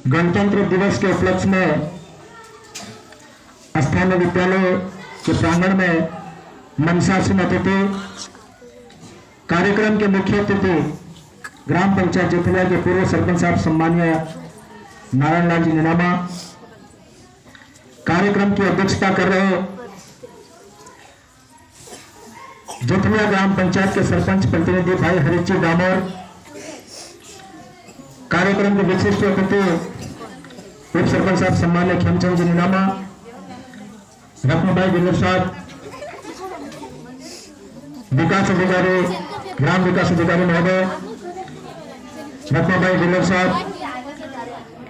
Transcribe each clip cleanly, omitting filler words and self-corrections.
गणतंत्र दिवस के उपलक्ष्य में स्थानीय विद्यालय के प्रांगण में मनसासन अतिथि कार्यक्रम के मुख्य अतिथि ग्राम पंचायत जोतलिया के पूर्व सरपंच साहब सम्मानीय नारायण लाल जी निनामा, कार्यक्रम की अध्यक्षता कर रहे जोतलिया ग्राम पंचायत के सरपंच प्रतिनिधि भाई हरीश जी डामोर, कार्यक्रम के विशिष्ट अतिथि उप सरपंच साहब सम्मान्य खेमचंद जी निनामा, रत्नभाई बिल्लर साहब, विकास अधिकारी ग्राम विकास अधिकारी महोदय रत्नभाई बिल्लर साहब,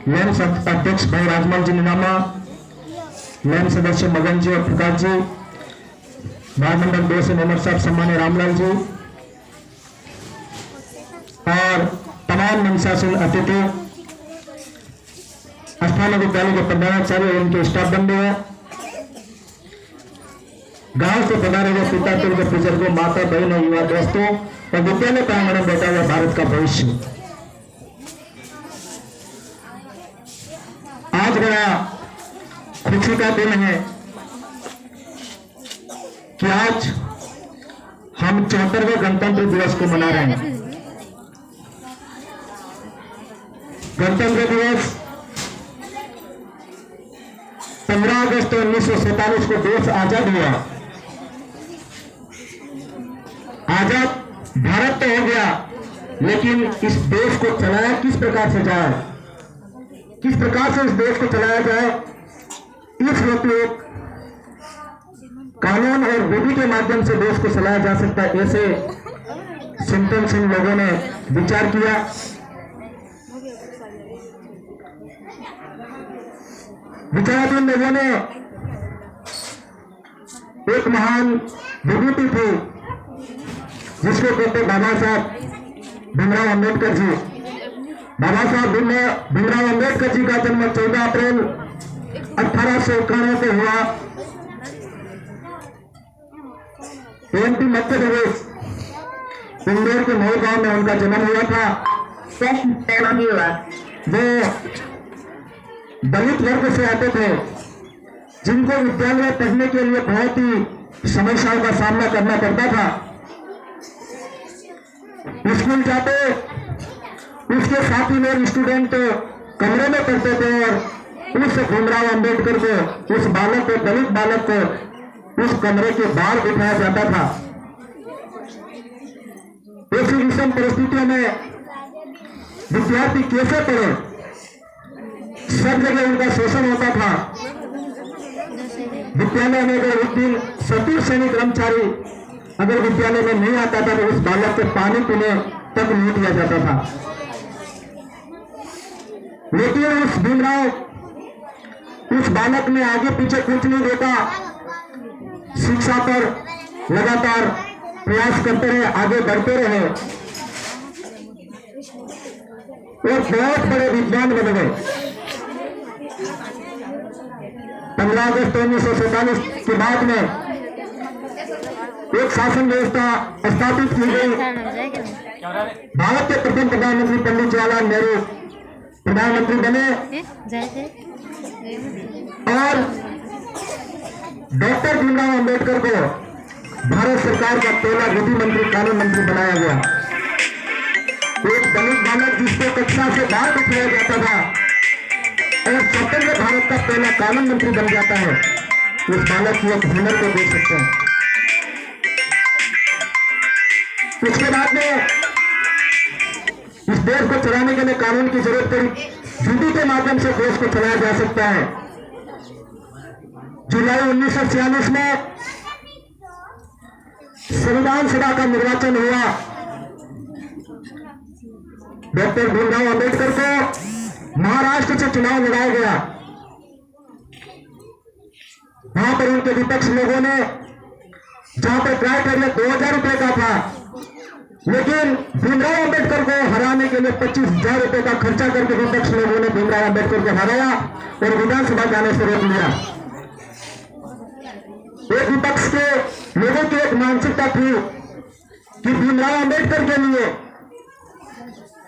लैन अध्यक्ष भाई राजमल जी निनामा, लैन सदस्य मगन जी और प्रकाश जी, महामंडल 2 से मेंबर साहब सम्मान्य रामलाल जी और तमाम मनसासन अतिथि स्थानीय विद्यालय के प्रधानाचार्य और उनके स्टाफ बंधु हैं, गांव से पधारे हुए पिता के बुजुर्गों, माता बहनों, युवा दोस्तों और विद्यालय प्रांगण में बैठा हुआ भारत का भविष्य। आज बड़ा खुशी का दिन है कि आज हम 74वें गणतंत्र दिवस को मना रहे हैं। गणतंत्र दिवस 15 अगस्त 1947 को देश आजाद हुआ। आजाद भारत तो हो गया, लेकिन इस देश को चलाया किस प्रकार से जाए, किस प्रकार से इस देश को चलाया जाए, इस हेतु एक कानून और विधि के माध्यम से देश को चलाया जा सकता है, ऐसे चिंतनशील लोगों ने विचार किया। विचाराधीन लोगों ने एक महान विभूति थी जिसको कहते बाबा साहब भीमराव अंबेडकर जी। बाबा साहब भीमराव अंबेडकर जी का जन्म 14 अप्रैल 1891 को हुआ। एमपी मध्य प्रदेश इंदौर के मऊ गांव में उनका जन्म हुआ था। वो दलित वर्ग से आते थे, जिनको विद्यालय पढ़ने के लिए बहुत ही समस्याओं का सामना करना पड़ता था। स्कूल जाते, उसके साथ ही लोग स्टूडेंट कमरे में पढ़ते थे और उस भीमराव अंबेडकर को, उस बालक को, दलित बालक को उस कमरे के बाहर बिठाया जाता था। ऐसी विषम परिस्थितियों में विद्यार्थी कैसे पढ़े, सब जगह उनका शोषण होता था। विद्यालय में अगर एक दिन 70 सैनिक कर्मचारी अगर विद्यालय में नहीं आता था तो उस बालक को पानी पीने तक नहीं दिया जाता था। लेकिन उस भीमराव उस बालक ने आगे पीछे कुछ नहीं देखा, शिक्षा पर लगातार प्रयास करते रहे, आगे बढ़ते रहे और बहुत बड़े विद्वान बन गए। 15 अगस्त 1947 के बाद में एक शासन व्यवस्था स्थापित की गई। भारत के प्रथम प्रधानमंत्री पंडित जवाहरलाल नेहरू प्रधानमंत्री बने और डॉक्टर भीमराव अंबेडकर को भारत सरकार का पहला विधि मंत्री, कानून मंत्री बनाया गया। एक दलित बालक जिसको कक्षा से बाहर बिठाया जाता था और स्वतंत्र भारत का पहला कानून मंत्री बन जाता है, उस बालक की एक हुनर को देख सकते हैं। उसके बाद में इस देश को चलाने के लिए कानून की जरूरत पड़ी, विधि के माध्यम से देश को चलाया जा सकता है। जुलाई 1946 में संविधान सभा का निर्वाचन हुआ। डॉक्टर भीमराव अंबेडकर को महाराष्ट्र से चुनाव लड़ाया गया। वहां पर उनके विपक्ष लोगों ने, जहां पर क्राइटेरिया 2000 रुपए का था, लेकिन भीमराव अंबेडकर को हराने के लिए 25,000 रुपए का खर्चा करके विपक्ष लोगों ने भीमराव अंबेडकर को हराया और विधानसभा जाने से रोक लिया। एक विपक्ष के लोगों की एक मानसिकता थी कि भीमराव अंबेडकर के लिए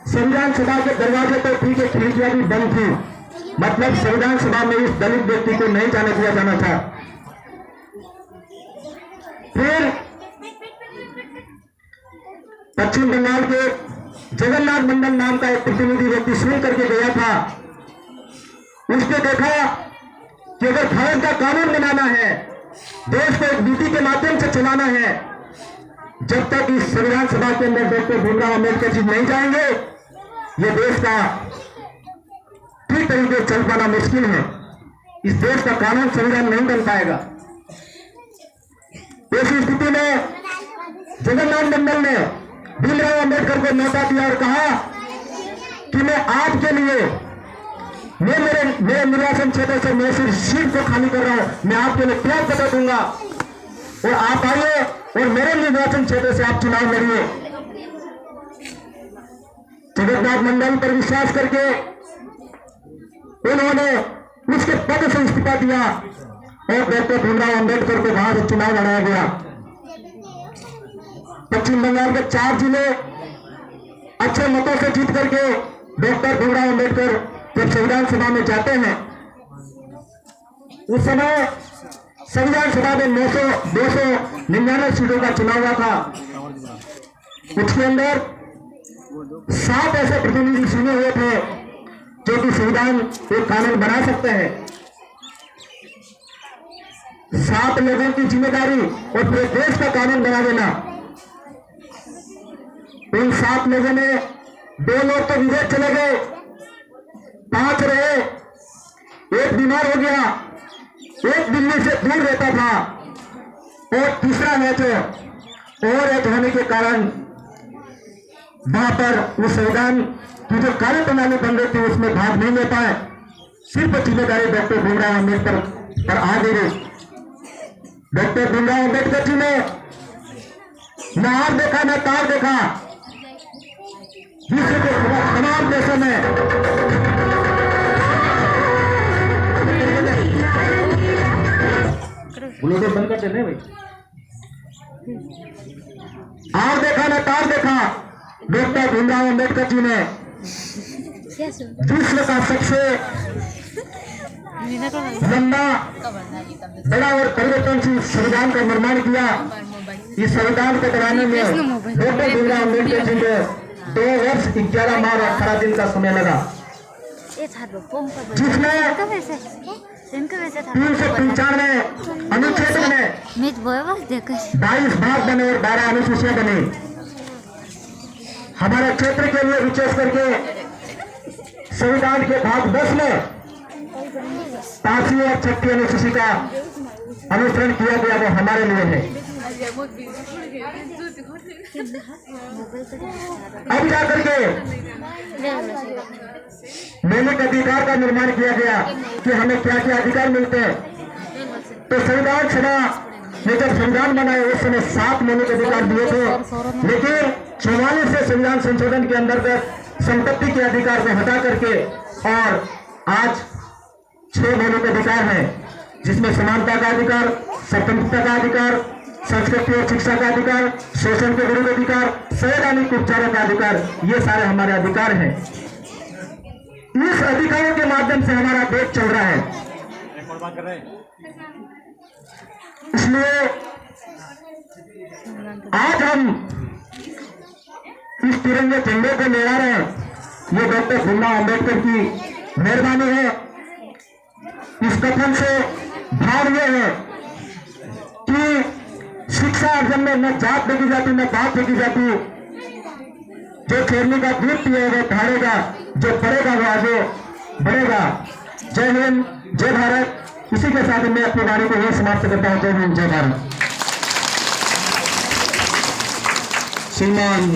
संविधान सभा के दरवाजे पर ठीक है, खिड़कियां भी बंद थी, मतलब संविधान सभा में इस दलित व्यक्ति को नहीं जाने दिया जाना था। फिर पश्चिम बंगाल के जगन्नाथ मंडल नाम का एक प्रतिनिधि व्यक्ति सुन करके गया था। उसने देखा कि अगर भारत का कानून बनाना है, देश को एक नीति के माध्यम से चलाना है, जब तक इस संविधान सभा के अंदर डॉक्टर भीमराव अम्बेडकर जी नहीं जाएंगे, ये देश का ठीक तरीके से चल पाना मुश्किल है। इस देश का कानून संविधान नहीं बन पाएगा। ऐसी स्थिति में जगन्नाथ मंडल ने भीमराव अम्बेडकर को न्योता दिया और कहा कि मैं आपके लिए, मैं मेरे निर्वाचन क्षेत्र से मैं सिर्फ सीट को खाली कर रहा हूं, मैं आपके लिए त्याग पत्र दूंगा और आप आइए और मेरे निर्वाचन क्षेत्र से आप चुनाव लड़िए। जगन्नाथ मंडल पर विश्वास करके उन्होंने उसके पद से इस्तीफा दिया और डॉक्टर भीमराव अम्बेडकर को वहां से चुनाव लड़ाया गया। पश्चिम बंगाल के 4 जिले अच्छे मतों से जीत करके डॉक्टर भीमराव अम्बेडकर जब संविधान सभा में जाते हैं, उस समय संविधान सभा में 299 सीटों का चुनाव हुआ था। उसके अंदर 7 ऐसे प्रतिनिधि चुने हुए थे जो कि संविधान एक कानून बना सकते हैं। 7 लोगों की जिम्मेदारी और पूरे देश का कानून बना देना। इन 7 लोगों में 2 लोग तो विदेश चले गए, 5 रहे, 1 बीमार हो गया, 1 दिल्ली से दूर रहता था और तीसरा है जो और एक होने के कारण वहां पर वो संविधान की जो कार्य प्रणाली बन रही थी उसमें भाग नहीं ले पाए। सिर्फ जिम्मेदारी डॉक्टर भीमराव अम्बेडकर पर आ गई। डॉक्टर भीमराव अम्बेडकर जी ने न हार देखा न तार देखा। विश्व के तमाम देशों में ब्लूटूथ बंद करते नहीं भाई। हार देखा न तार देखा। डॉक्टर भीमराव अम्बेडकर जी ने विश्व का सबसे लंबा, बड़ा और परिवर्तनशील संविधान का निर्माण किया। इस संविधान को बनाने में डॉक्टर भीमराव अम्बेडकर जी को 2 वर्ष 11 माह और 18 दिन का समय लगा, जिसमें 395 अनुच्छेद बने, 22 भाग बने और 12 अनुसूचियां बनी। हमारे क्षेत्र के लिए विशेष करके संविधान के भाग 10 में 5वीं और 6वीं अनुसूची का अनुसरण किया गया, वो हमारे लिए है। अब जाकर के मौलिक अधिकार का निर्माण किया गया कि हमें क्या क्या अधिकार मिलते हैं। तो संविधान सभा ने जब संविधान बनाया उस समय 7 मौलिक अधिकार दिए थे, लेकिन 44 से संविधान संशोधन के अंतर्गत संपत्ति के अधिकार को हटा करके और आज 6 मौलिक अधिकार हैं, जिसमें समानता का अधिकार, स्वतंत्रता का अधिकार, संस्कृति और शिक्षा का अधिकार, शोषण के विरुद्ध अधिकार, संवैधानिक उपचारों का अधिकार, ये सारे हमारे अधिकार हैं। इस अधिकारों के माध्यम से हमारा देश चल रहा है। इसलिए आज हम इस तिरंगे झंडे को लहरा रहे हैं, ये डॉक्टर भीमराव अम्बेडकर की मेहरबानी है। इस कथन से भाव यह है कि शिक्षा अर्जन में न जात देखी जाती न बात देखी जाती। जो शेरनी का दूध पिएगा वो धारेगा, जो पढ़ेगा वो आगे बढ़ेगा। जय हिंद, जय भारत। इसी के साथ मैं अपनी वाणी को यही समाप्त करता हूं। जय हिंद, जय भारत। श्रीमान